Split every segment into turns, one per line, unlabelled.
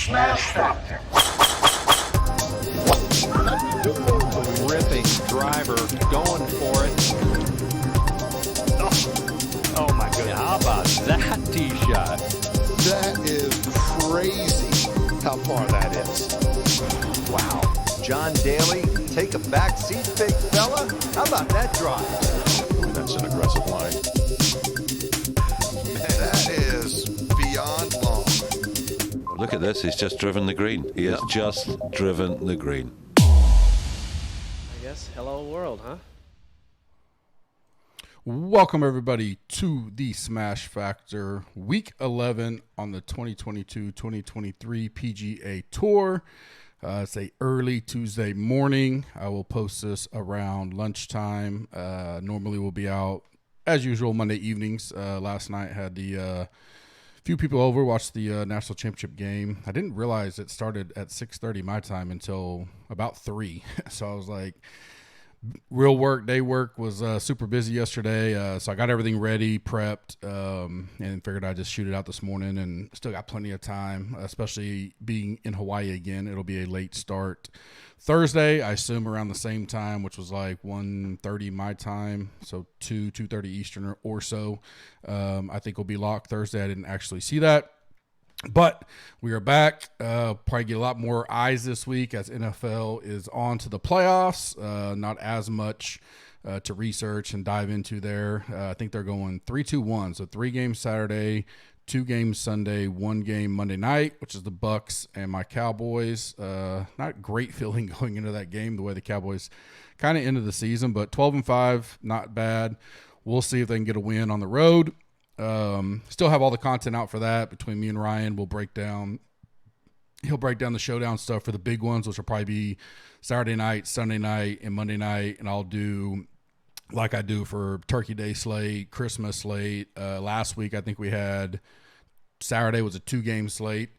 Smash Factor.
Ripping driver, going for it. Oh my goodness. How about that tee shot?
That is crazy how far that is.
Wow. John Daly, take a back seat, big fella. How about that drive?
That's an aggressive line. That is beyond long.
Look at this, he's just driven the green. He has just driven the green.
I guess hello world, huh?
Welcome everybody to the Smash Factor Week 11 on the 2022-2023 PGA Tour. It's a early Tuesday morning. I will post this around lunchtime. Normally we'll be out as usual Monday evenings. Last night had the few people over, watched the National Championship game. I didn't realize it started at 6:30 my time until about 3. So I was like, real work, day work was super busy yesterday. So I got everything ready, prepped, and figured I'd just shoot it out this morning, and still got plenty of time, especially being in Hawaii again. It'll be a late start Thursday, I assume around the same time, which was like 1:30 my time, so 2:30 Eastern or so. I think we'll be locked Thursday. I didn't actually see that. But we are back. Probably get a lot more eyes this week as NFL is on to the playoffs. Not as much to research and dive into there. I think they're going 3-2-1. So 3 games Saturday, 2 games Sunday, 1 game Monday night, which is the Bucks and my Cowboys. Not great feeling going into that game, the way the Cowboys kind of ended the season, but 12-5, not bad. We'll see if they can get a win on the road. Still have all the content out for that between me and Ryan. He'll break down the showdown stuff for the big ones, which will probably be Saturday night, Sunday night, and Monday night. And I'll do like I do for Turkey Day slate, Christmas slate. Last week, I think we had Saturday was a 2-game slate.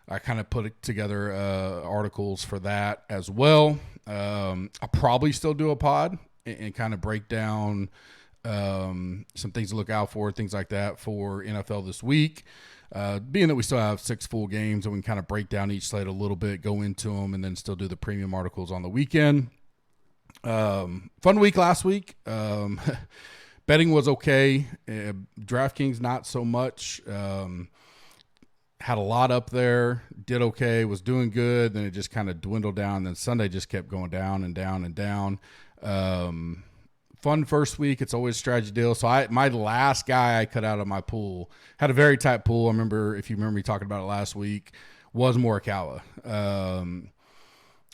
I kind of put together articles for that as well. I'll probably still do a pod and kind of break down some things to look out for, things like that for NFL this week. Being that we still have 6 full games and we can kind of break down each slate a little bit, go into them, and then still do the premium articles on the weekend. Fun week last week. Betting was okay. DraftKings not so much. Had a lot up there, did okay, was doing good, then it just kind of dwindled down. Then Sunday just kept going down and down and down. Fun first week. It's always a strategy deal. So my last guy I cut out of my pool had a very tight pool. I remember, if you remember me talking about it last week, was Morikawa.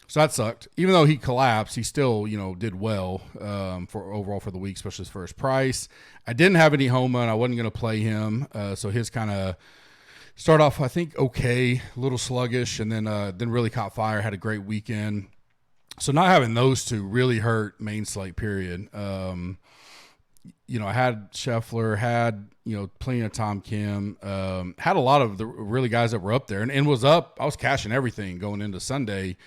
So that sucked. Even though he collapsed, he still, did well for overall for the week, especially his first price. I didn't have any Homa, and I wasn't going to play him. So his kind of start off, I think, okay, a little sluggish, and then really caught fire, had a great weekend. So not having those two really hurt main slate, period. I had Scheffler, had, plenty of Tom Kim, had a lot of the really guys that were up there and was up. I was cashing everything going into Sunday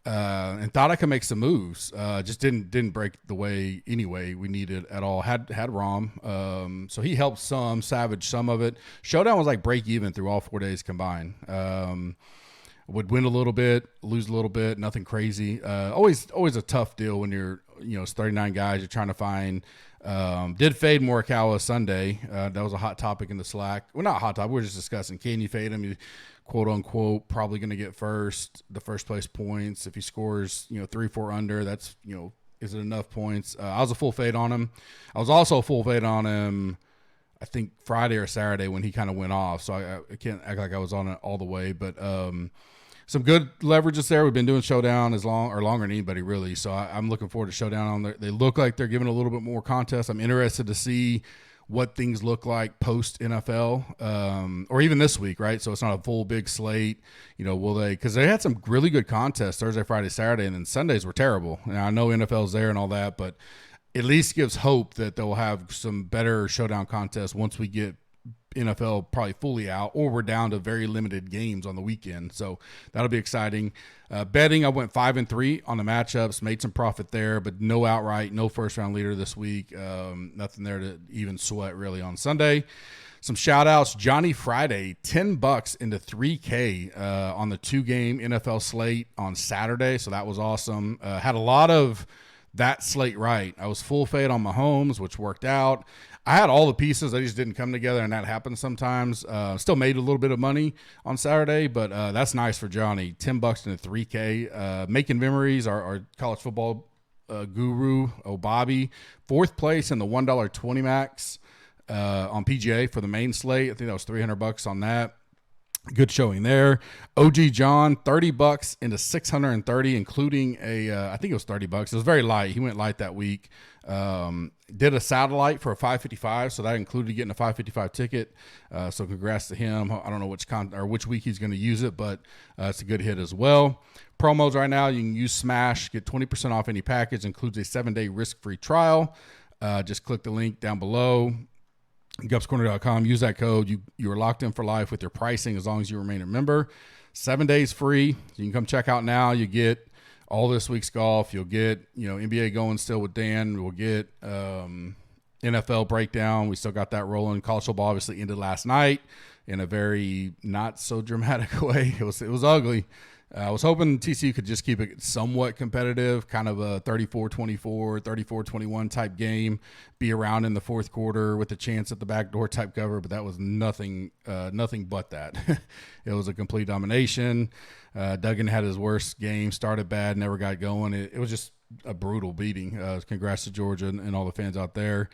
and thought I could make some moves. Just didn't break the way anyway we needed at all. Had Rahm. So he helped some, Savage some of it. Showdown was like break even through all 4 days combined. Would win a little bit, lose a little bit, nothing crazy. Always a tough deal when you're, it's 39 guys you're trying to find. Did fade Morikawa Sunday. That was a hot topic in the Slack. Well, not hot topic. We were just discussing, can you fade him? You, quote unquote, probably going to get the first place points. If he scores, 3-4 under, that's, is it enough points? I was a full fade on him. I was also a full fade on him, I think Friday or Saturday when he kind of went off. So I can't act like I was on it all the way, but some good leverages there. We've been doing Showdown longer than anybody really. So I'm looking forward to Showdown on there. They look like they're giving a little bit more contest. I'm interested to see what things look like post NFL, or even this week, right? So it's not a full big slate. Will they? Because they had some really good contests Thursday, Friday, Saturday, and then Sundays were terrible. Now I know NFL's there and all that, but at least gives hope that they'll have some better Showdown contests once we get NFL probably fully out, or we're down to very limited games on the weekend. So that'll be exciting. Betting, I went 5-3 on the matchups, made some profit there, but no outright, no first round leader this week. Nothing there to even sweat really on Sunday. Some shout outs. Johnny Friday, $10 into 3K on the 2-game NFL slate on Saturday. So that was awesome. Had a lot of that slate right. I was full fade on Mahomes, which worked out. I had all the pieces. They just didn't come together, and that happens sometimes. Still made a little bit of money on Saturday, but that's nice for Johnny. $10 into 3K. Making memories, our college football guru, Bobby, 4th place in the $1.20 max on PGA for the main slate. I think that was $300 on that. Good showing there. OG John, $30 into 630, including I think it was $30. It was very light. He went light that week. Did a satellite for a 555, so that included getting a 555 ticket. So congrats to him. I don't know which week he's going to use it, but it's a good hit as well. Promos right now, you can use Smash, get 20% off any package, includes a 7-day risk-free trial. Just click the link down below. Gupscorner.com. Use that code. You are locked in for life with your pricing as long as you remain a member. 7 days free. You can come check out now. You get all this week's golf. You'll get NBA going still with Dan. We'll get NFL breakdown. We still got that rolling. College football obviously ended last night in a very not so dramatic way. It was ugly. I was hoping TCU could just keep it somewhat competitive, kind of a 34-24, 34-21 type game, be around in the fourth quarter with a chance at the backdoor type cover, but that was nothing but that. It was a complete domination. Duggan had his worst game, started bad, never got going. It was just a brutal beating. Congrats to Georgia and all the fans out there.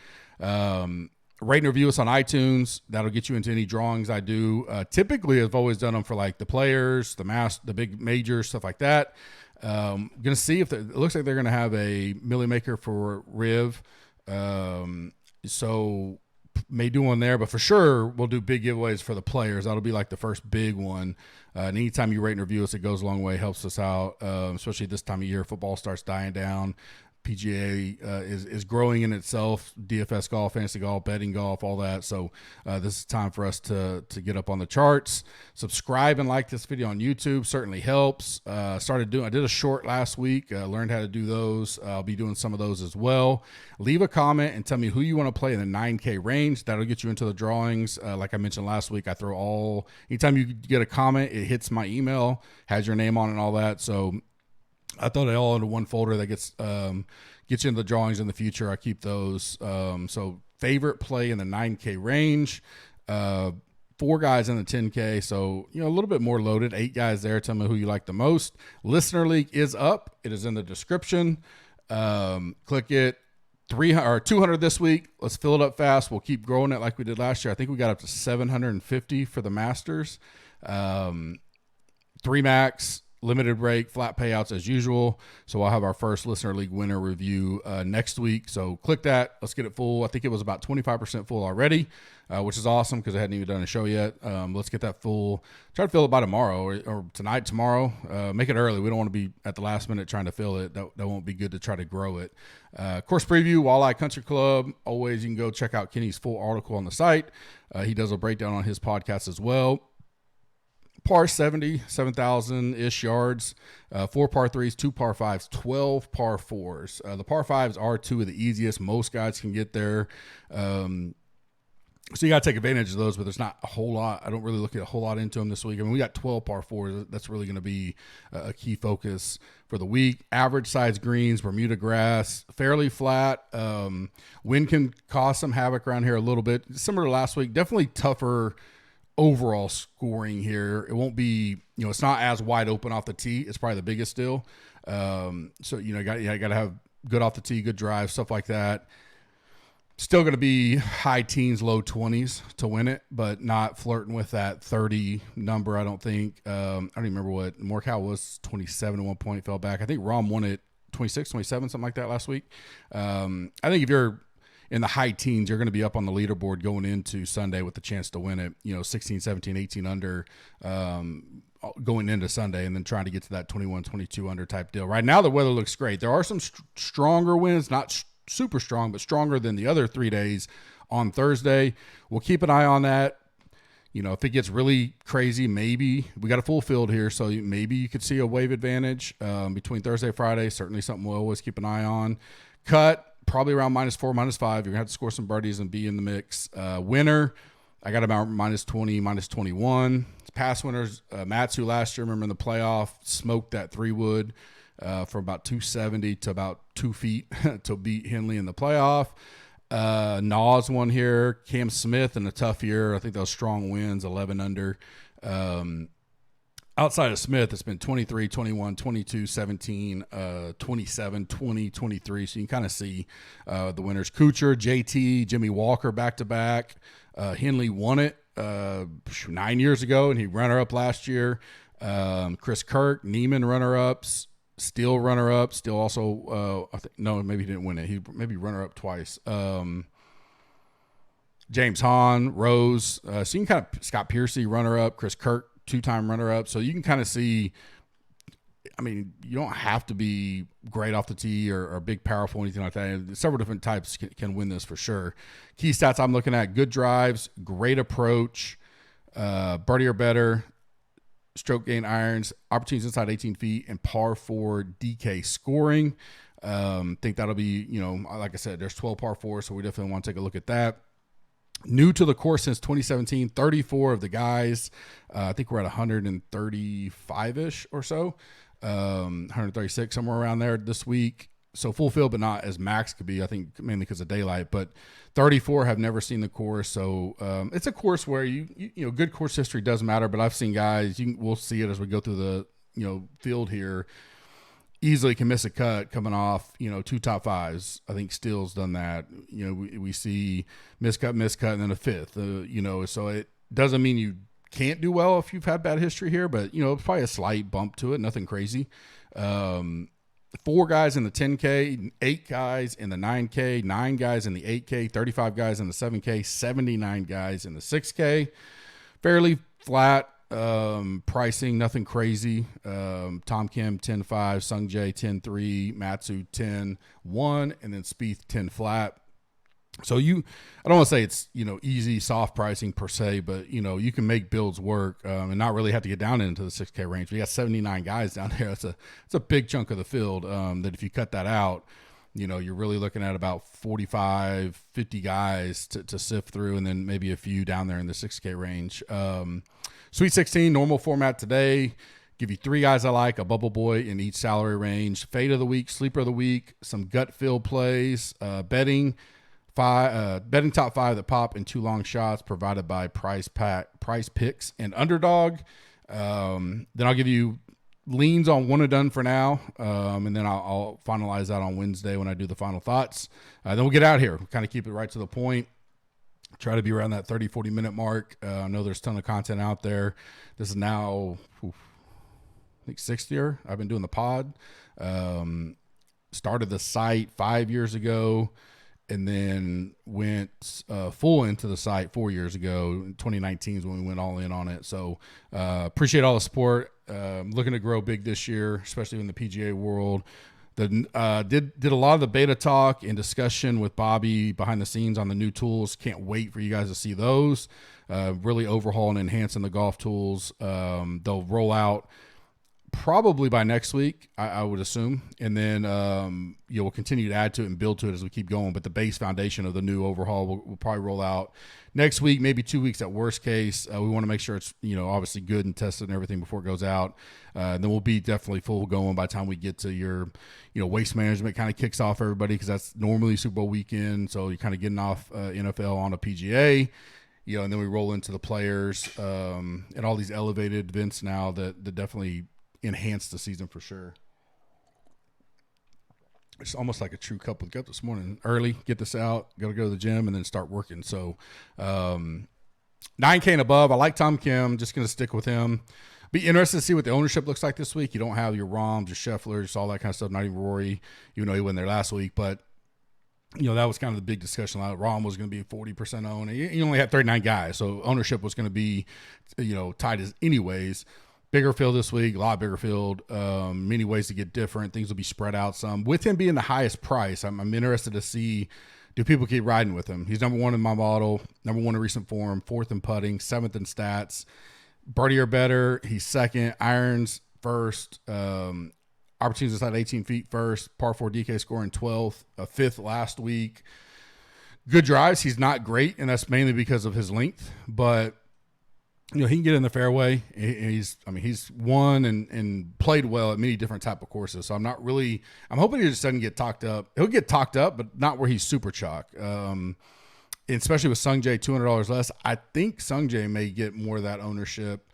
Rate and review us on iTunes. That'll get you into any drawings I do. Typically, I've always done them for like the players, the big majors, stuff like that. Going to see if it looks like they're going to have a Millie Maker for Riv. So may do one there, but for sure we'll do big giveaways for the players. That'll be like the first big one. And anytime you rate and review us, it goes a long way, helps us out, especially this time of year. Football starts dying down. PGA is growing in itself, DFS golf, fantasy golf, betting golf, all that. So this is time for us to get up on the charts. Subscribe and like this video on YouTube certainly helps. I did a short last week, learned how to do those. I'll be doing some of those as well. Leave a comment and tell me who you want to play in the 9K range. That'll get you into the drawings. Like I mentioned last week, I throw anytime you get a comment, it hits my email, has your name on it and all that. So I throw it all into one folder that gets you into the drawings in the future. I keep those. So favorite play in the 9K range, 4 guys in the 10K. So, a little bit more loaded, 8 guys there. Tell me who you like the most. Listener League is up. It is in the description. Click it. 200 this week. Let's fill it up fast. We'll keep growing it like we did last year. I think we got up to 750 for the Masters. 3 max. Limited break, flat payouts as usual. So I'll have our first Listener League winner review next week. So click that. Let's get it full. I think it was about 25% full already, which is awesome because I hadn't even done a show yet. Let's get that full. Try to fill it by tomorrow or tonight, tomorrow. Make it early. We don't want to be at the last minute trying to fill it. That won't be good to try to grow it. Course preview, Walleye Country Club. Always, you can go check out Kenny's full article on the site. He does a breakdown on his podcast as well. Par 70, 7,000-ish yards, 4 par 3s, 2 par 5s, 12 par 4s. The par 5s are 2 of the easiest. Most guys can get there. So you got to take advantage of those, but there's not a whole lot. I don't really look at a whole lot into them this week. I mean, we got 12 par 4s. That's really going to be a key focus for the week. Average size greens, Bermuda grass, fairly flat. Wind can cause some havoc around here a little bit. Similar to last week, definitely tougher overall scoring here. It won't be, it's not as wide open off the tee. It's probably the biggest still. So, you got to have good off the tee, good drive, stuff like that. Still going to be high teens, low 20s to win it, but not flirting with that 30 number, I don't think. I don't even remember what Morikawa was, 27 at one point, fell back. I think Rahm won it 26, 27, something like that last week. I think if you're in the high teens, you're going to be up on the leaderboard going into Sunday with the chance to win it, 16, 17, 18 under going into Sunday, and then trying to get to that 21, 22 under type deal. Right now, the weather looks great. There are some stronger winds, not super strong, but stronger than the other 3 days on Thursday. We'll keep an eye on that. If it gets really crazy, maybe we got a full field here, so maybe you could see a wave advantage between Thursday and Friday. Certainly something we'll always keep an eye on. Cut, probably around -4, -5. You're going to have to score some birdies and be in the mix. Winner, I got about -20, -21. Past winners, Matsu last year, remember in the playoff, smoked that 3-wood from about 270 to about 2 feet to beat Henley in the playoff. Nas won here. Cam Smith in a tough year. I think those strong wins, 11 under. Outside of Smith, it's been 23, 21, 22, 17, 27, 20, 23. So you can kind of see the winners. Kuchar, JT, Jimmy Walker back-to-back. Henley won it 9 years ago, and he runner-up last year. Chris Kirk, Neiman runner-ups. Steele runner-up. Steele also, maybe he didn't win it. He maybe runner-up twice. James Hahn, Rose. So you can kind of, Scott Piercy, runner-up. Chris Kirk, 2-time runner-up. So you can kind of see, you don't have to be great off the tee or big, powerful, anything like that. Several different types can win this for sure. Key stats I'm looking at: good drives, great approach, birdie or better, stroke gain irons, opportunities inside 18 feet, and par 4 DK scoring. Think that'll be, like I said, there's 12 par 4s, so we definitely want to take a look at that. New to the course since 2017, 34 of the guys. I think we're at 135-ish or so, 136, somewhere around there this week. So full field, but not as max could be, I think, mainly because of daylight. But 34 have never seen the course. So it's a course where, good course history does matter. But I've seen guys, we'll see it as we go through the, field here, easily can miss a cut coming off, 2 top 5s. I think Steele's done that. We see miscut, and then a 5th, so it doesn't mean you can't do well if you've had bad history here, but, probably a slight bump to it, nothing crazy. 4 guys in the 10K, 8 guys in the 9K, 9 guys in the 8K, 35 guys in the 7K, 79 guys in the 6K. Fairly flat pricing, nothing crazy. Tom Kim 10-5, Sung Jae 10-3, Matsu 10-1, and then Spieth 10 flat. So I don't want to say it's, easy, soft pricing per se, but, you can make builds work and not really have to get down into the 6K range. We got 79 guys down there. It's a big chunk of the field that if you cut that out, you're really looking at about 45, 50 guys to sift through, and then maybe a few down there in the 6K range. Sweet 16, normal format today. Give you 3 guys I like, a bubble boy in each salary range. Fade of the week, sleeper of the week, some gut feel plays, betting top 5 that pop, and 2 long shots provided by Price Picks and Underdog. Then I'll give you leans on one and done for now, and then I'll finalize that on Wednesday when I do the final thoughts. Then we'll get out here, kind of keep it right to the point. Try to be around that 30, 40-minute mark. I know there's a ton of content out there. This is now, I think, 6th year I've been doing the pod. Started the site 5 years ago, and then went full into the site 4 years ago. 2019 is when we went all in on it. So appreciate all the support. Looking to grow big this year, especially in the PGA world. Did a lot of the beta talk and discussion with Bobby behind the scenes on the new tools. Can't wait for you guys to see those. Really overhaul and enhancing the golf tools. They'll roll out probably by next week, I would assume. And then we'll continue to add to it and build to it as we keep going. But the base foundation of the new overhaul will probably roll out next week, maybe 2 weeks at worst case. We want to make sure it's, obviously good and tested and everything before it goes out. Then we'll be definitely full going by the time we get to your, waste management kind of kicks off everybody, because that's normally Super Bowl weekend. So you're kind of getting off NFL on a PGA, and then we roll into the players and all these elevated events now that definitely enhance the season for sure. It's almost like a true cup with gut this morning. Early, get this out, got to go to the gym, and then start working. So 9K and above, I like Tom Kim, just going to stick with him. Be interested to see what the ownership looks like this week. You don't have your Rahms, your Schefflers, all that kind of stuff, not even Rory, even though he wasn't there last week. But, that was kind of the big discussion. Rahm was going to be 40% owned. You only had 39 guys, so ownership was going to be, tight as anyways. Bigger field this week, a lot bigger field, many ways to get different. Things will be spread out some. With him being the highest price, I'm interested to see, do people keep riding with him? He's number one in my model, number one in recent form, fourth in putting, seventh in stats. Birdie or better, he's second. Irons first. Opportunities inside 18 feet first. Par 4 DK scoring 12th, fifth last week. Good drives. He's not great, and that's mainly because of his length. But he can get in the fairway. He's won and played well at many different type of courses. So I'm hoping he just doesn't get talked up. He'll get talked up, but not where he's super chalk. Especially with Sungjae, $200 less. I think Sungjae may get more of that ownership.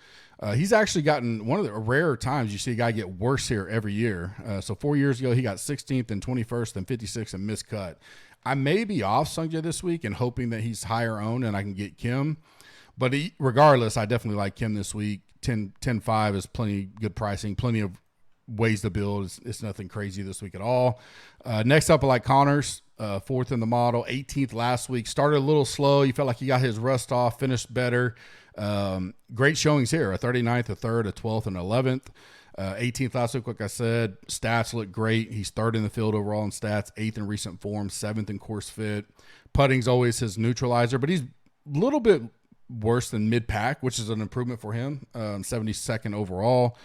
He's actually gotten one of the rare times you see a guy get worse here every year. So 4 years ago, he got 16th and 21st and 56th and miscut. I may be off Sungjae this week and hoping that he's higher owned and I can get Kim. But regardless, I definitely like Kim this week. 10-5 is plenty good pricing, plenty of ways to build. It's nothing crazy this week at all. Next up, I like Connors, fourth in the model, 18th last week. Started a little slow. You felt like he got his rust off, finished better. Great showings here, a 39th, a 3rd, a 12th, and 11th. 18th last week, like I said. Stats look great. He's third in the field overall in stats, 8th in recent form, 7th in course fit. Putting's always his neutralizer, but he's a little bit worse than mid-pack, which is an improvement for him. 72nd overall.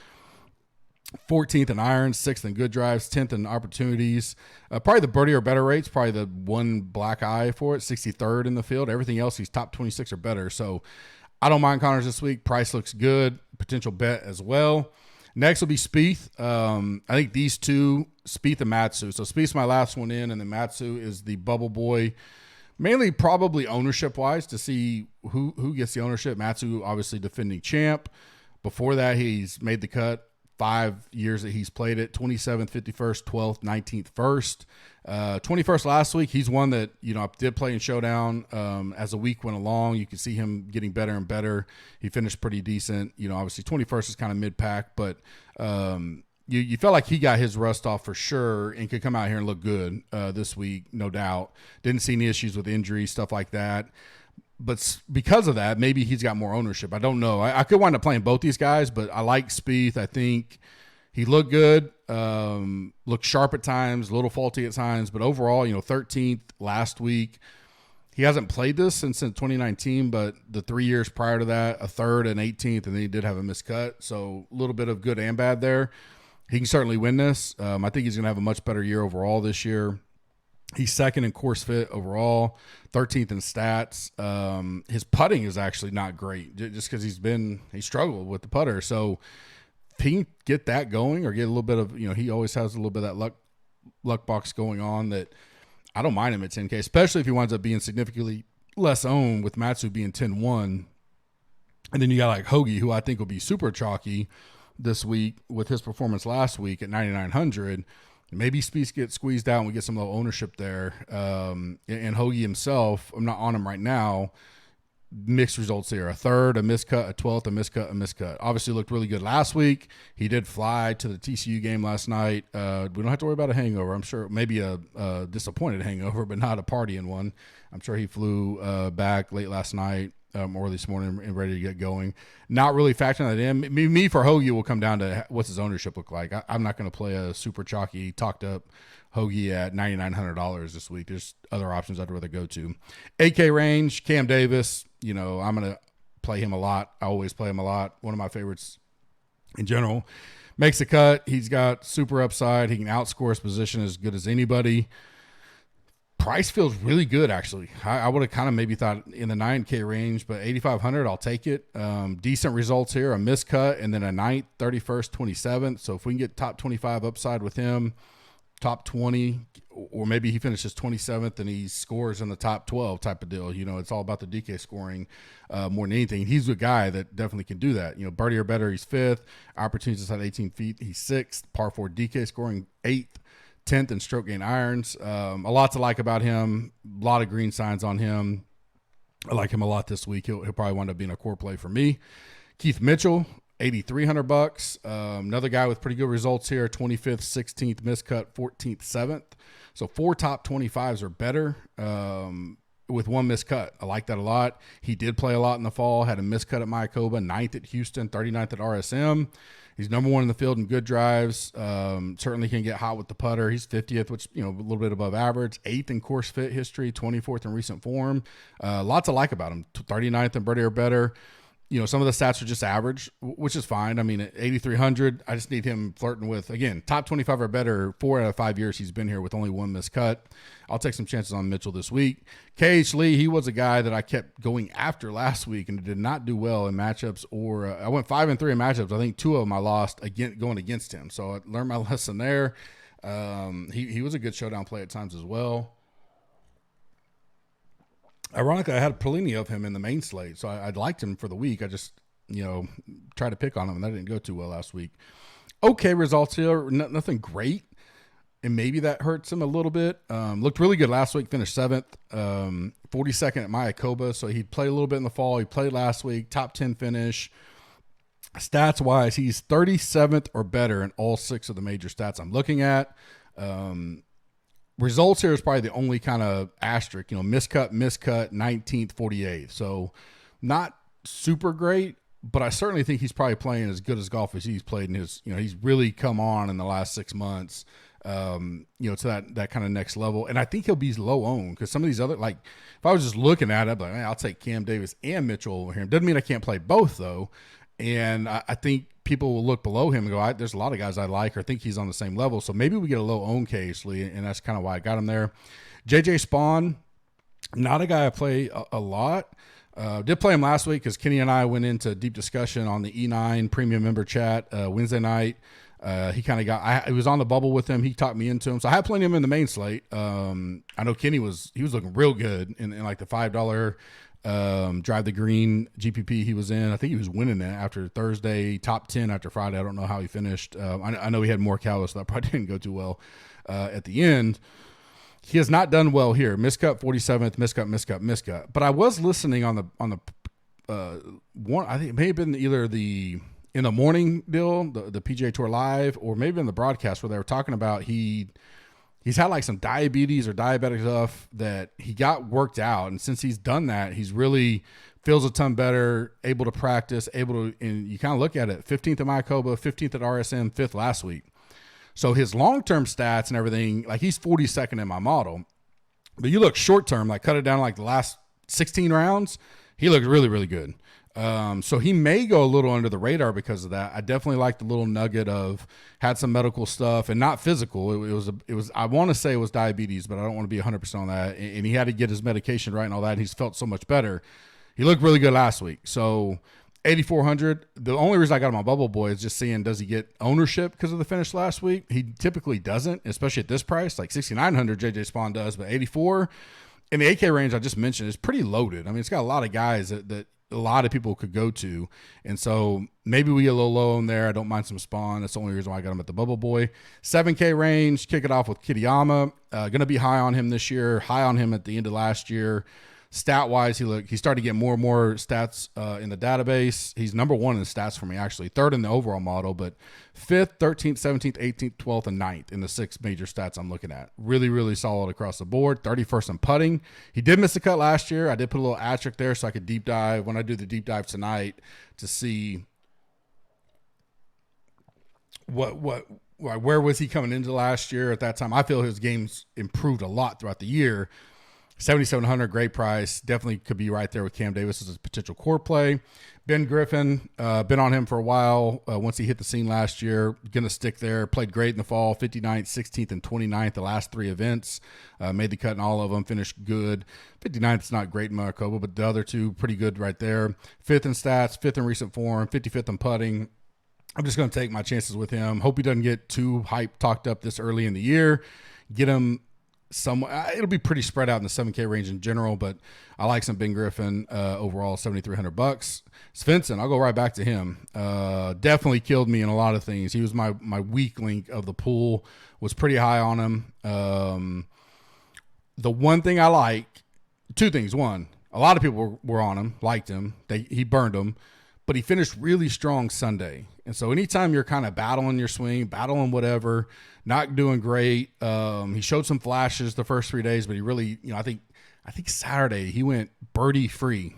14th in irons, 6th in good drives, 10th in opportunities. Probably the birdie or better rates, probably the one black eye for it, 63rd in the field. Everything else, he's top 26 or better. So I don't mind Connors this week. Price looks good. Potential bet as well. Next will be Spieth. I think these two, Spieth and Matsu. So Spieth's my last one in, and then Matsu is the bubble boy. Mainly probably ownership-wise to see who gets the ownership. Matsu, obviously defending champ. Before that, he's made the cut 5 years that he's played it, 27th, 51st, 12th, 19th, 1st. 21st last week, he's one that, I did play in Showdown. As the week went along, you could see him getting better and better. He finished pretty decent. Obviously 21st is kind of mid-pack, but you felt like he got his rust off for sure and could come out here and look good this week, no doubt. Didn't see any issues with injuries, stuff like that. But because of that, maybe he's got more ownership. I don't know. I could wind up playing both these guys, but I like Spieth. I think he looked good, looked sharp at times, a little faulty at times. But overall, 13th last week. He hasn't played this since 2019, but the 3 years prior to that, a 3rd and 18th, and then he did have a miscut. So a little bit of good and bad there. He can certainly win this. I think he's going to have a much better year overall this year. He's second in course fit overall, 13th in stats. His putting is actually not great just because he struggled with the putter. So if he can get that going or get a little bit of, he always has a little bit of that luck box going on that I don't mind him at 10K, especially if he winds up being significantly less owned with Matsu being 10-1. And then you got like Hoagie, who I think will be super chalky this week with his performance last week at 9,900. Maybe Spieth gets squeezed out and we get some low ownership there. And Hoagie himself, I'm not on him right now. Mixed results here. A 3rd, a miscut, a 12th, a miscut, a miscut. Obviously looked really good last week. He did fly to the TCU game last night. We don't have to worry about a hangover. I'm sure maybe a disappointed hangover, but not a partying one. I'm sure he flew back late last night or this morning and ready to get going. Not really factoring that in. Me for Hoagie will come down to what's his ownership look like. I'm not going to play a super chalky, talked up Hoagie at $9,900 this week. There's other options I'd rather go to. 8K range, Cam Davis. I'm going to play him a lot. I always play him a lot. One of my favorites in general. Makes the cut. He's got super upside. He can outscore his position as good as anybody. Price feels really good, actually. I would have kind of maybe thought in the 9K range, but 8,500, I'll take it. Decent results here, a miscut, and then a 9th, 31st, 27th. So if we can get top 25 upside with him, top 20, or maybe he finishes 27th and he scores in the top 12 type of deal. It's all about the DK scoring more than anything. He's a guy that definitely can do that. Birdie or better, he's 5th. Opportunities at 18 feet, he's 6th. Par 4 DK scoring 8th. 10th in stroke gain irons. A lot to like about him. A lot of green signs on him. I like him a lot this week. He'll probably wind up being a core play for me. Keith Mitchell, $8,300. Another guy with pretty good results here. 25th, 16th miscut, 14th, 7th. So 4 top 25s or better. with one missed cut. I like that a lot. He did play a lot in the fall, had a missed cut at Mayakoba, 9th at Houston, 39th at RSM. He's number one in the field in good drives. Certainly can get hot with the putter. He's 50th, which, a little bit above average. 8th in course fit history, 24th in recent form. Lots to like about him. 39th in birdie or better. Some of the stats are just average, which is fine. I mean, at 8,300, I just need him flirting with, again, top 25 or better. 4 out of 5 years he's been here with only one missed cut. I'll take some chances on Mitchell this week. KH Lee, he was a guy that I kept going after last week and did not do well in matchups. I went 5-3 in matchups. I think 2 of them I lost going against him. So I learned my lesson there. He was a good showdown play at times as well. Ironically, I had plenty of him in the main slate, so I'd liked him for the week. I just, tried to pick on him, and that didn't go too well last week. Okay results here, nothing great, and maybe that hurts him a little bit. Looked really good last week, finished 7th, 42nd at Mayakoba, so he played a little bit in the fall. He played last week, top 10 finish. Stats-wise, he's 37th or better in all 6 of the major stats I'm looking at. Results here is probably the only kind of asterisk, miscut, 19th, 48th. So not super great, but I certainly think he's probably playing as good as golf as he's played in his, he's really come on in the last 6 months, to that kind of next level. And I think he'll be low owned because some of these other, like if I was just looking at it, I'd be like, I'll take Cam Davis and Mitchell over here. Doesn't mean I can't play both though. And I think people will look below him and go, there's a lot of guys I like or think he's on the same level. So maybe we get a low own occasionally, and that's kind of why I got him there. JJ Spawn, not a guy I play a lot. Did play him last week because Kenny and I went into deep discussion on the E9 premium member chat Wednesday night. He kind of I was on the bubble with him. He talked me into him. So I had plenty of him in the main slate. I know Kenny was looking real good in like the $5 drive the green GPP he was in. I think he was winning that after Thursday, top 10 after Friday. I don't know how he finished. I know he had more calories, so that probably didn't go too well at the end. He has not done well here. Miscut 47th, miscut. But I was listening on the one. I think it may have been either in the morning deal, the PGA Tour Live, or maybe in the broadcast where they were talking about he's had like some diabetes or diabetic stuff that he got worked out. And since he's done that, he's really feels a ton better, able to practice, and you kind of look at it, 15th at Mayakoba, 15th at RSM, 5th last week. So his long-term stats and everything, like he's 42nd in my model. But you look short-term, like cut it down like the last 16 rounds, he looks really, really good. So he may go a little under the radar because of that. I definitely like the little nugget of had some medical stuff and not physical. It was, I want to say it was diabetes, but I don't want to be 100% on that. And he had to get his medication right and all that. And he's felt so much better. He looked really good last week. So 8,400. The only reason I got him on Bubble Boy is just seeing, does he get ownership because of the finish last week? He typically doesn't, especially at this price, like 6,900 JJ Spawn does, but 84 in the AK range I just mentioned is pretty loaded. I mean, it's got a lot of guys that a lot of people could go to. And so maybe we get a little low in there. I don't mind some Spawn. That's the only reason why I got him at the Bubble Boy. 7K range, kick it off with Kitayama. Going to be high on him this year, high on him at the end of last year. Stat-wise, he started to get more and more stats in the database. He's number 1 in stats for me, actually. 3rd in the overall model, but 5th, 13th, 17th, 18th, 12th, and 9th in the 6 major stats I'm looking at. Really, really solid across the board. 31st in putting. He did miss a cut last year. I did put a little asterisk there so I could deep dive when I do the deep dive tonight to see where was he coming into last year at that time. I feel his game's improved a lot throughout the year. 7,700, great price. Definitely could be right there with Cam Davis as a potential core play. Ben Griffin, been on him for a while. Once he hit the scene last year, going to stick there. Played great in the fall, 59th, 16th, and 29th, the last 3 events. Made the cut in all of them, finished good. 59th is not great in Maricopa, but the other 2 pretty good right there. 5th in stats, 5th in recent form, 55th in putting. I'm just going to take my chances with him. Hope he doesn't get too talked up this early in the year. Get him it'll be pretty spread out in the 7K range in general, but I like some Ben Griffin overall, $7,300. Svensson, I'll go right back to him. Definitely killed me in a lot of things. He was my weak link of the pool, was pretty high on him. The one thing I like, 2 things. One, a lot of people were on him, liked him. He burned them, but he finished really strong Sunday. And so anytime you're kind of battling your swing, battling whatever, not doing great, he showed some flashes the first 3 days, but he really, I think I think Saturday he went birdie free,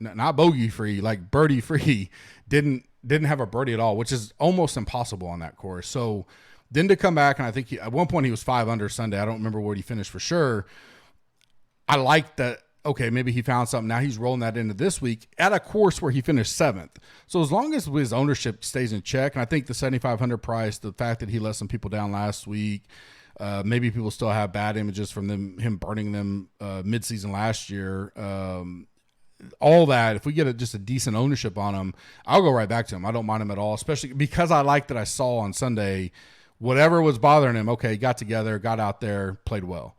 not bogey free, like birdie free. Didn't have a birdie at all, which is almost impossible on that course. So then to come back, and I think at one point he was 5 under Sunday. I don't remember where he finished for sure. I like that. Okay, maybe he found something. Now he's rolling that into this week at a course where he finished 7th. So as long as his ownership stays in check, and I think the 7,500 price, the fact that he let some people down last week, maybe people still have bad images from him burning them midseason last year. All that, if we get just a decent ownership on him, I'll go right back to him. I don't mind him at all, especially because I like that I saw on Sunday whatever was bothering him. Okay, got together, got out there, played well.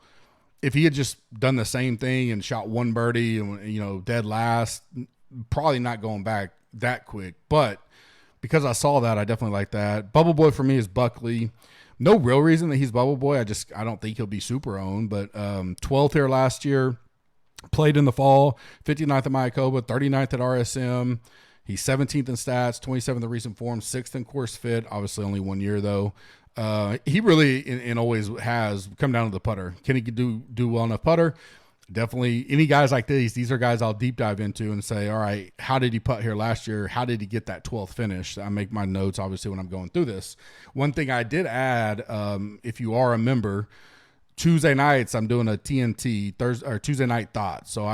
If he had just done the same thing and shot 1 birdie and, dead last, probably not going back that quick. But because I saw that, I definitely like that. Bubble Boy for me is Buckley. No real reason that he's Bubble Boy. I don't think he'll be super owned. But 12th here last year, played in the fall, 59th at Mayakoba, 39th at RSM. He's 17th in stats, 27th in recent form, 6th in course fit. Obviously only 1 year though. He really and always has come down to the putter. Can he do well enough putter? Definitely. Any guys like these are guys I'll deep dive into and say, all right, how did he putt here last year? How did he get that 12th finish? I make my notes obviously when I'm going through this. One thing I did add, if you are a member, Tuesday nights I'm doing a TNT Tuesday night thoughts. So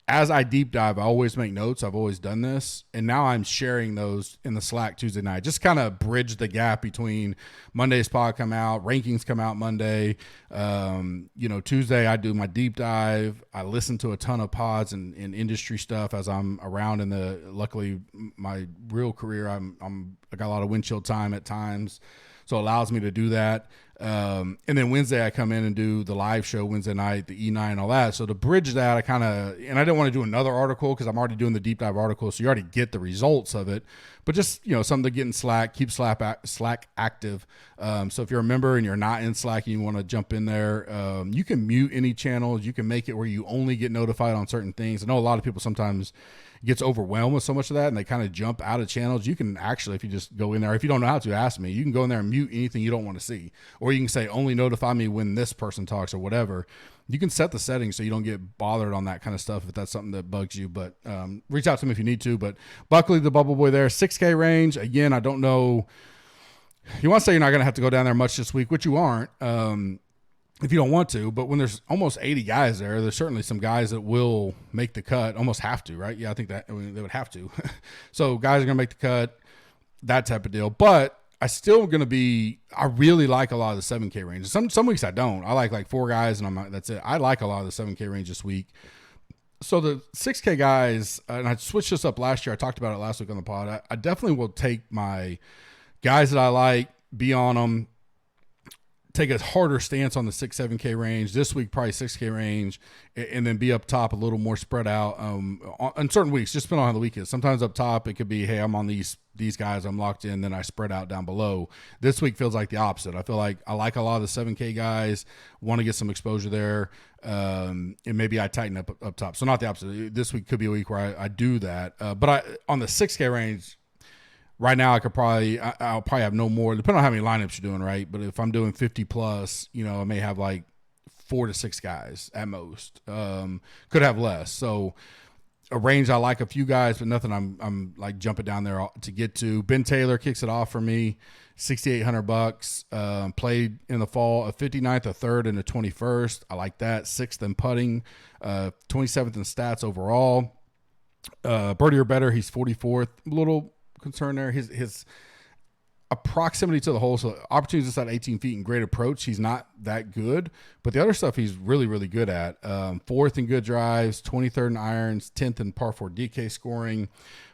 as I deep dive, I always make notes. I've always done this. And now I'm sharing those in the Slack Tuesday night. Just kind of bridge the gap between Monday's pod come out, rankings come out Monday. Tuesday I do my deep dive. I listen to a ton of pods and industry stuff as I'm around luckily my real career, I got a lot of windshield time at times. So it allows me to do that. And then Wednesday I come in and do the live show Wednesday night, the E9, all that. So to bridge that, and I didn't want to do another article because I'm already doing the deep dive article. So you already get the results of it, but just, something to get in Slack, keep Slack active. So if you're a member and you're not in Slack and you want to jump in there, you can mute any channels. You can make it where you only get notified on certain things. I know a lot of people sometimes gets overwhelmed with so much of that and they kind of jump out of channels. You can actually, if you just go in there, if you don't know how to, ask me, you can go in there and mute anything you don't want to see, or you can say only notify me when this person talks or whatever. You can set the settings so you don't get bothered on that kind of stuff if that's something that bugs you, but reach out to me if you need to. But Buckley, the Bubble Boy there, 6K range. Again, I don't know. You want to say you're not going to have to go down there much this week, which you aren't. If you don't want to, but when there's almost 80 guys there's certainly some guys that will make the cut, almost have to, right? Yeah, I think they would have to. So guys are going to make the cut, that type of deal. But I still going to I really like a lot of the 7K range. Some weeks I don't. I like 4 guys and that's it. I like a lot of the 7K range this week. So the 6K guys, and I switched this up last year. I talked about it last week on the pod. I definitely will take my guys that I like, be on them, take a harder stance on the 6-7K range this week, probably 6K range, and then be up top a little more spread out on certain weeks, just depending on how the week is. Sometimes up top it could be, hey, I'm on these guys, I'm locked in, then I spread out down below. This week feels like the opposite. I feel like I like a lot of the 7K guys, want to get some exposure there, and maybe I tighten up top. So not the opposite. This week could be a week where I do that, but on the 6K range right now, I'll probably have no more, depending on how many lineups you're doing, right? But if I'm doing 50 plus, I may have 4 to 6 guys at most. Could have less. So a range, I like a few guys, but nothing I'm jumping down there to get to. Ben Taylor kicks it off for me, $6,800. Played in the fall, a 59th, a 3rd, and a 21st. I like that. 6th in putting, 27th in stats overall. Birdie or better, he's 44th. A little concern there. His proximity to the hole, so opportunities inside 18 feet and great approach, he's not that good, but the other stuff he's really, really good at. 4th in good drives, 23rd in irons, 10th in par 4 DK scoring,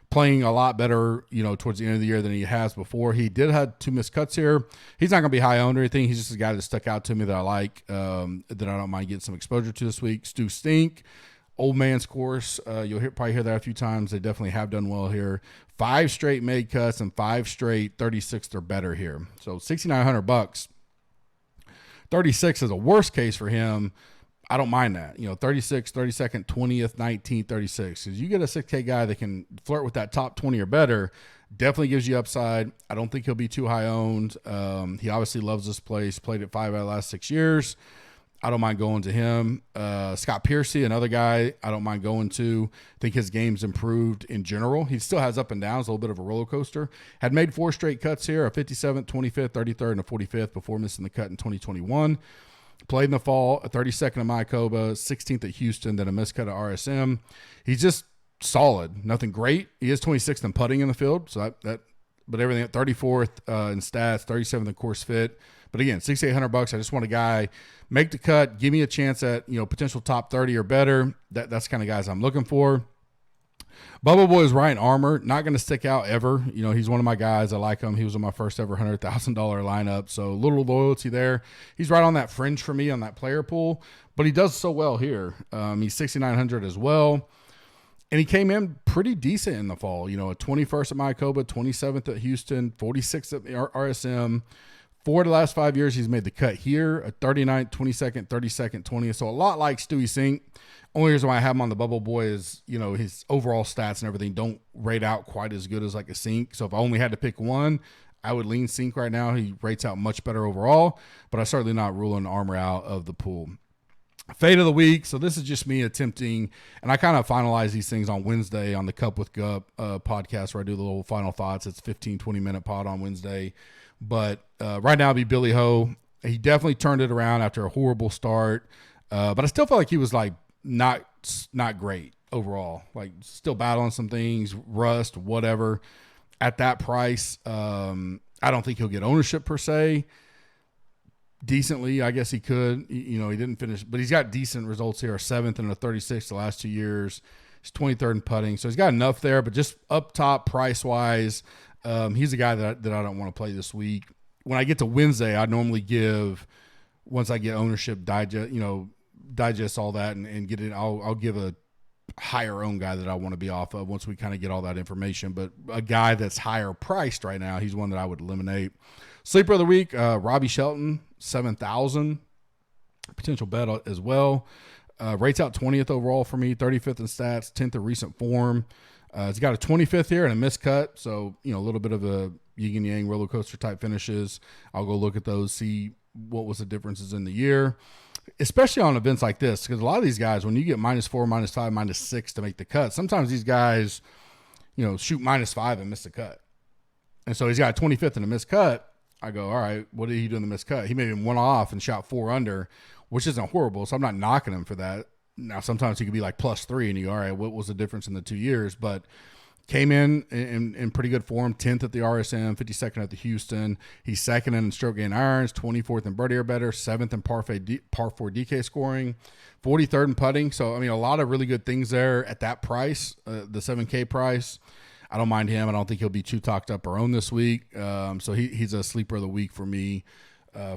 playing a lot better, towards the end of the year than he has before. He did have 2 missed cuts here. He's not going to be high owned or anything. He's just a guy that stuck out to me that I like, that I don't mind getting some exposure to this week. Stu Stink, old man's course. You'll probably hear that a few times. They definitely have done well here. 5 straight made cuts and 5 straight 36th or better here. So $6,900. 36 is a worst case for him. I don't mind that. 36, 32nd, 20th, 19th, 36. Because you get a 6K guy that can flirt with that top 20 or better, definitely gives you upside. I don't think he'll be too high owned. He obviously loves this place. Played it 5 out of the last 6 years. I don't mind going to him. Scott Piercy, another guy I don't mind going to. I think his game's improved in general. He still has up and downs, a little bit of a roller coaster. Had made 4 straight cuts here, a 57th, 25th, 33rd, and a 45th before missing the cut in 2021. Played in the fall, a 32nd at Mayakoba, 16th at Houston, then a missed cut at RSM. He's just solid. Nothing great. He is 26th in putting in the field, so but everything at 34th in stats, 37th in course fit. But again, $6,800. I just want a guy make the cut, give me a chance at potential top 30 or better. That's the kind of guys I'm looking for. Bubble Boy is Ryan Armour, not going to stick out ever. He's one of my guys. I like him. He was on my first ever $100,000 lineup, so a little loyalty there. He's right on that fringe for me on that player pool, but he does so well here. He's 6,900 as well. And he came in pretty decent in the fall. A 21st at Mayakoba, 27th at Houston, 46th at RSM. 4 of the last 5 years, he's made the cut here, a 39th, 22nd, 32nd, 20th. So a lot like Stewie Sink. Only reason why I have him on the Bubble Boy is, his overall stats and everything don't rate out quite as good as like a Sink. So if I only had to pick one, I would lean Sink right now. He rates out much better overall, but I'm certainly not ruling Armour out of the pool. Fade of the week. So this is just me attempting, and I kind of finalize these things on Wednesday on the Cup with Gup podcast where I do the little final thoughts. It's 15, 20-minute pod on Wednesday. But right now it'd be Billy Ho. He definitely turned it around after a horrible start. But I still felt like he was like not great overall. Like still battling some things, rust, whatever. At that price, I don't think he'll get ownership per se. Decently, I guess he could. He didn't finish, but he's got decent results here. A 7th and a 36th the last 2 years. He's 23rd in putting, so he's got enough there. But just up top, price wise, he's a guy that I don't want to play this week. When I get to Wednesday, I normally give, once I get ownership, digest all that and get it. I'll give a higher own guy that I want to be off of once we kind of get all that information. But a guy that's higher priced right now, he's one that I would eliminate. Sleeper of the week, Robbie Shelton, 7,000. Potential bet as well. Rates out 20th overall for me, 35th in stats, 10th in recent form. He's got a 25th here and a miscut, so a little bit of a yin and yang roller coaster type finishes. I'll go look at those, see what was the differences in the year, especially on events like this, because a lot of these guys, when you get -4, -5, -6 to make the cut, sometimes these guys, shoot -5 and miss the cut. And so he's got a 25th and a miscut. I go, all right, what did he do in the miscut? He maybe went off and shot 4 under, which isn't horrible, so I'm not knocking him for that. Now, sometimes he could be like +3, and you go, all right, what was the difference in the 2 years? But came in pretty good form, 10th at the RSM, 52nd at the Houston. He's 2nd in stroke gain irons, 24th in birdie or better, 7th in par 4 DK scoring, 43rd in putting. So, a lot of really good things there at that price, the 7K price. I don't mind him. I don't think he'll be too talked up or owned this week. So he's a sleeper of the week for me.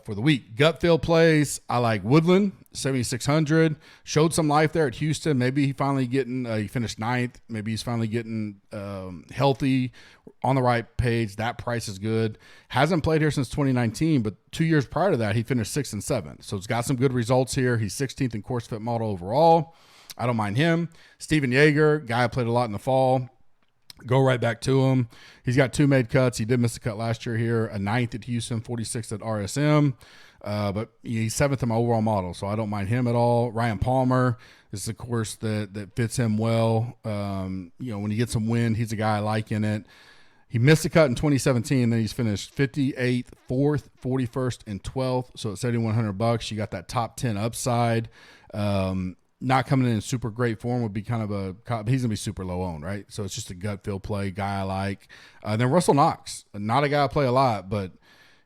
For the week. Gut feel plays, I like Woodland, 7,600. Showed some life there at Houston. Maybe he finally he finished 9th. Maybe he's finally getting healthy, on the right page. That price is good. Hasn't played here since 2019, but 2 years prior to that, he finished 6th and 7th. So it's got some good results here. He's 16th in course fit model overall. I don't mind him. Steven Yeager, guy I played a lot in the fall. Go right back to him. He's got 2 made cuts. He did miss a cut last year here, a 9th at Houston, 46th at RSM. But he's 7th in my overall model, so I don't mind him at all. Ryan Palmer, this is a course that fits him well. When he gets some wind, he's a guy I like in it. He missed a cut in 2017, then he's finished 58th, 4th, 41st, and 12th. So at $7,100, you got that top 10 upside. Not coming in super great form would be kind of he's going to be super low owned, right? So it's just a gut feel play, guy I like. Then Russell Knox, not a guy I play a lot, but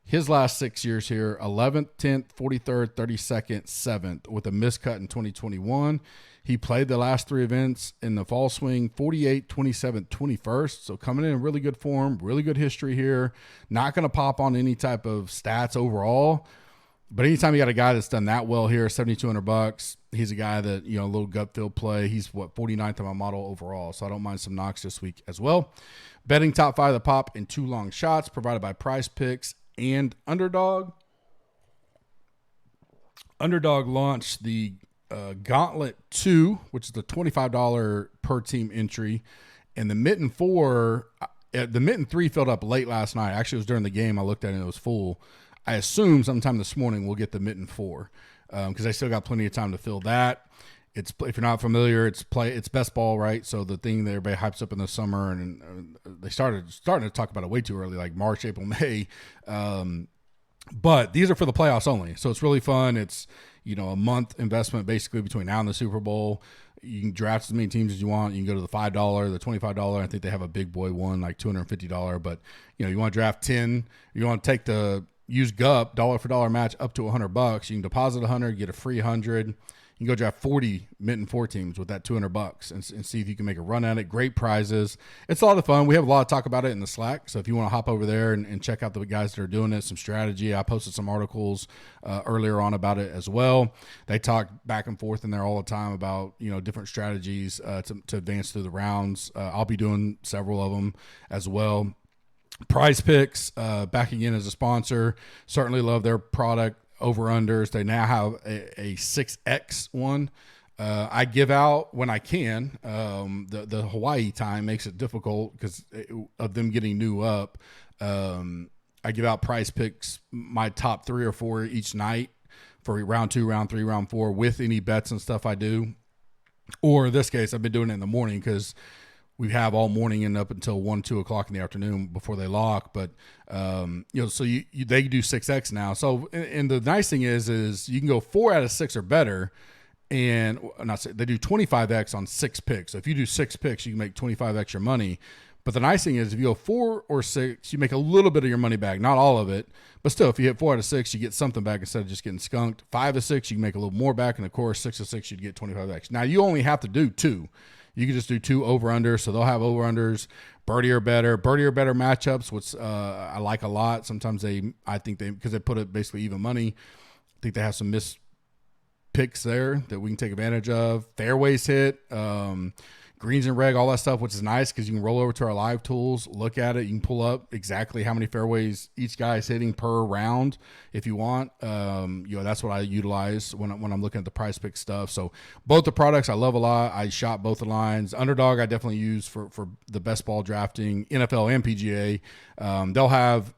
his last 6 years here, 11th, 10th, 43rd, 32nd, 7th, with a miscut in 2021. He played the last 3 events in the fall swing, 48th, 27th, 21st. So coming in really good form, really good history here. Not going to pop on any type of stats overall. But anytime you got a guy that's done that well here, $7,200, he's a guy that, a little gut feel play. He's 49th on my model overall. So I don't mind some Knox this week as well. Betting top 5 of the pop in 2 long shots provided by Prize Picks and Underdog. Underdog launched the Gauntlet 2, which is the $25 per team entry. And the Mitten 4, the Mitten 3 filled up late last night. Actually, it was during the game. I looked at it and it was full. I assume sometime this morning we'll get the Mitten 4. because they still got plenty of time to fill that. It's, if you're not familiar, it's best ball, right? So the thing that everybody hypes up in the summer, and they starting to talk about it way too early, like March, April, May. But these are for the playoffs only, so it's really fun. It's, you know, a month investment basically between now and the Super Bowl. You can draft as many teams as you want. You can go to the $5, the $25. I think they have a big boy one, like $250. But, you know, you want to draft 10. You want to take use GUP, dollar for dollar match up to $100. You can deposit 100, get a free 100. You can go draft 40 Mitten 4 teams with that $200 and see if you can make a run at it. Great prizes. It's a lot of fun. We have a lot of talk about it in the Slack. So if you want to hop over there and check out the guys that are doing it, some strategy. I posted some articles earlier on about it as well. They talk back and forth in there all the time about, you know, different strategies to advance through the rounds. I'll be doing several of them as well. Prize Picks, back again as a sponsor. Certainly love their product. Over-unders. They now have a 6X one. I give out when I can. The Hawaii time makes it difficult because of them getting new up. I give out Prize Picks, my top 3 or 4 each night for round 2, round 3, round 4 with any bets and stuff I do. Or in this case, I've been doing it in the morning because we have all morning and up until 1, 2 o'clock in the afternoon before they lock. But, you know, so they do 6X now. So, and the nice thing is you can go 4 out of 6 or better. And they do 25X on 6 picks. So if you do 6 picks, you can make 25X your money. But the nice thing is if you go 4 or 6, you make a little bit of your money back, not all of it. But still, if you hit 4 out of 6, you get something back instead of just getting skunked. 5 of 6, you can make a little more back. And of course, 6 of 6, you'd get 25X. Now you only have to do 2. You can just do 2 over-unders, so they'll have over-unders, birdie or better matchups, which I like a lot. Sometimes because they put it basically even money, I think they have some missed picks there that we can take advantage of. Fairways hit, greens and reg, all that stuff, which is nice because you can roll over to our live tools, look at it. You can pull up exactly how many fairways each guy is hitting per round if you want. You know, that's what I utilize when I'm looking at the Prize Pick stuff. So both the products I love a lot. I shop both the lines. Underdog I definitely use for the best ball drafting, NFL and PGA. They'll have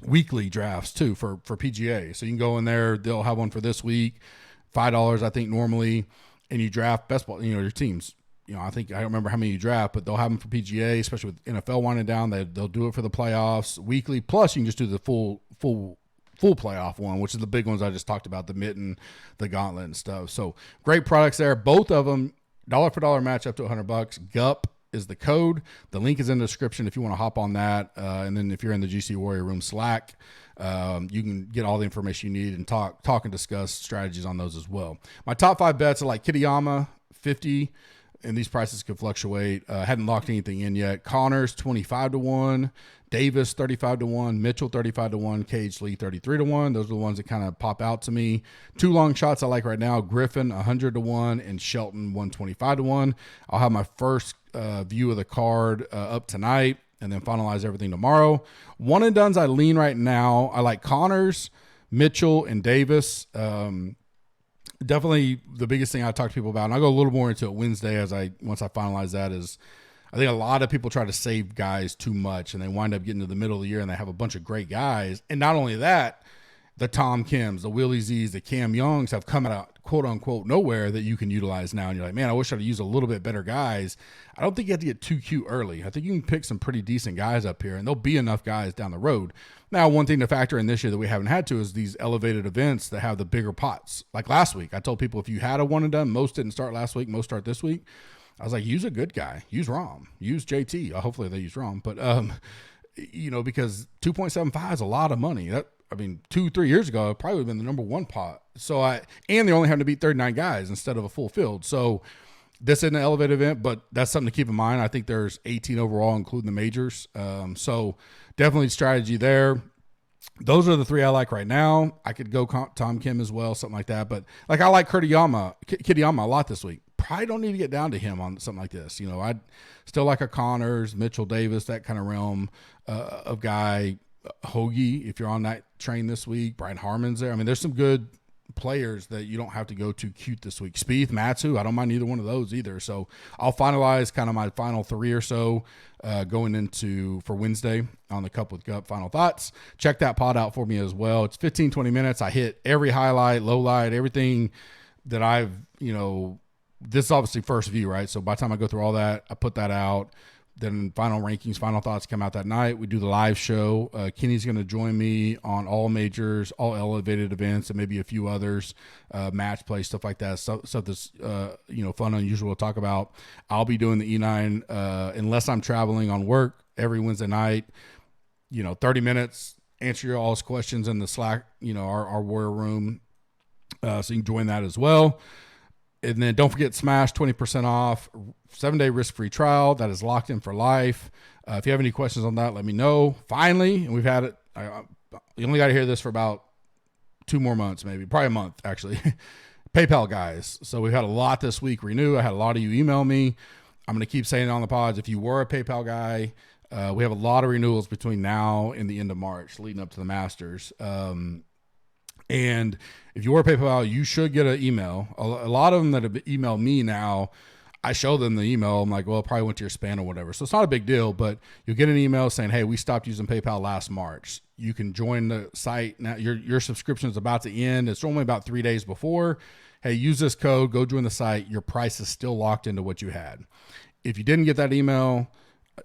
weekly drafts too for PGA. So you can go in there. They'll have one for this week, $5 I think normally, and you draft best ball, you know, your teams. You know, I don't remember how many you draft, but they'll have them for PGA, especially with NFL winding down. They'll do it for the playoffs weekly. Plus, you can just do the full playoff one, which is the big ones I just talked about, the Mitten, the Gauntlet, and stuff. So great products there. Both of them, dollar for dollar match up to $100. GUP is the code. The link is in the description if you want to hop on that. And then if you're in the GC Warrior Room Slack, you can get all the information you need and talk and discuss strategies on those as well. My top 5 bets are like Kitayama, 50. And these prices could fluctuate. Hadn't locked anything in yet. Connors 25-1, Davis 35-1, Mitchell 35-1, Cage Lee 33-1. Those are the ones that kind of pop out to me. 2 long shots I like right now: Griffin 100-1 and Shelton 125-1. I'll have my first view of the card up tonight, and then finalize everything tomorrow. One and dones I lean right now. I like Connors, Mitchell, and Davis. Definitely the biggest thing I talk to people about, and I'll go a little more into it Wednesday once I finalize that, is I think a lot of people try to save guys too much, and they wind up getting to the middle of the year and they have a bunch of great guys. And not only that, the Tom Kims, the Willie Z's, the Cam Youngs have come out quote unquote nowhere that you can utilize now. And you're like, man, I wish I'd used a little bit better guys. I don't think you have to get too cute early. I think you can pick some pretty decent guys up here, and there'll be enough guys down the road. Now, one thing to factor in this year that we haven't had to is these elevated events that have the bigger pots. Like last week, I told people if you had a one and done, most didn't start last week, most start this week. I was like, use a good guy, use Rom, use JT. Hopefully they use Rom, but you know, because 2.75 is a lot of money. 2-3 years ago, it probably would have been the number 1 pot. So and they only have to beat 39 guys instead of a full field. So this isn't an elevated event, but that's something to keep in mind. I think there's 18 overall, including the majors. So definitely strategy there. Those are the 3 I like right now. I could go Tom Kim as well, something like that. But like I like Kitayama a lot this week. Probably don't need to get down to him on something like this. You know, I'd still like a Connors, Mitchell Davis, that kind of realm of guy. Hoagie, if you're on that train this week. Brian Harmon's there. I mean, there's some good players that you don't have to go too cute this week. Spieth, Matsu, I don't mind either one of those either. So I'll finalize kind of my final 3 or so going into for Wednesday on the Cup with Gup final thoughts. Check that pod out for me as well. It's 15, 20 minutes. I hit every highlight, low light, everything that I've, this is obviously first view, right? So by the time I go through all that, I put that out. Then final rankings, final thoughts come out that night. We do the live show. Kenny's going to join me on all majors, all elevated events, and maybe a few others, match play, stuff like that. Stuff that's, fun, unusual to talk about. I'll be doing the E9 unless I'm traveling on work every Wednesday night, 30 minutes, answer your all's questions in the Slack, our Warrior Room. So you can join that as well. And then don't forget Smash, 20% off, 7-day risk-free trial. That is locked in for life. If you have any questions on that, let me know. Finally, and we've had it, you only got to hear this for about 2 more months, maybe, probably a month, actually. PayPal guys. So we've had a lot this week renew. I had a lot of you email me. I'm going to keep saying it on the pods. If you were a PayPal guy, we have a lot of renewals between now and the end of March leading up to the Masters. And if you were a PayPal, you should get an email. A lot of them that have emailed me now, I show them the email. I'm like, well, it probably went to your spam or whatever. So it's not a big deal, but you'll get an email saying, hey, we stopped using PayPal last March. You can join the site. Now your subscription is about to end. It's only about 3 days before. Hey, use this code. Go join the site. Your price is still locked into what you had. If you didn't get that email,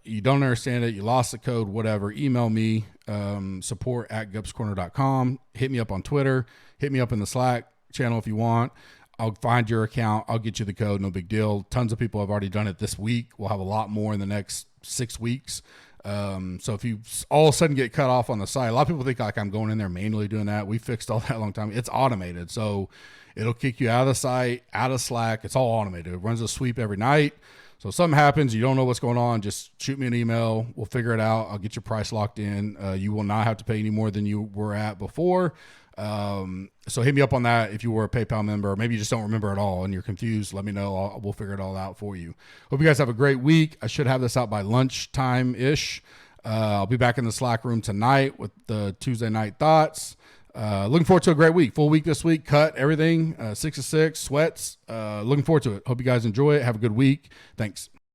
you don't understand it, you lost the code, whatever, email me, support@gupscorner.com. Hit me up on Twitter. Hit me up in the Slack channel if you want. I'll find your account. I'll get you the code. No big deal. Tons of people have already done it this week. We'll have a lot more in the next 6 weeks. So if you all of a sudden get cut off on the site, a lot of people think like I'm going in there manually doing that. We fixed all that a long time. It's automated. So it'll kick you out of the site, out of Slack. It's all automated. It runs a sweep every night. So if something happens, you don't know what's going on, just shoot me an email. We'll figure it out. I'll get your price locked in. You will not have to pay any more than you were at before. So hit me up on that if you were a PayPal member, or maybe you just don't remember at all and you're confused. Let me know. We'll figure it all out for you. Hope you guys have a great week. I should have this out by lunchtime-ish. I'll be back in the Slack room tonight with the Tuesday night thoughts. Looking forward to a great week. Full week this week. Cut everything. 6 to 6. Sweats. Looking forward to it. Hope you guys enjoy it. Have a good week. Thanks.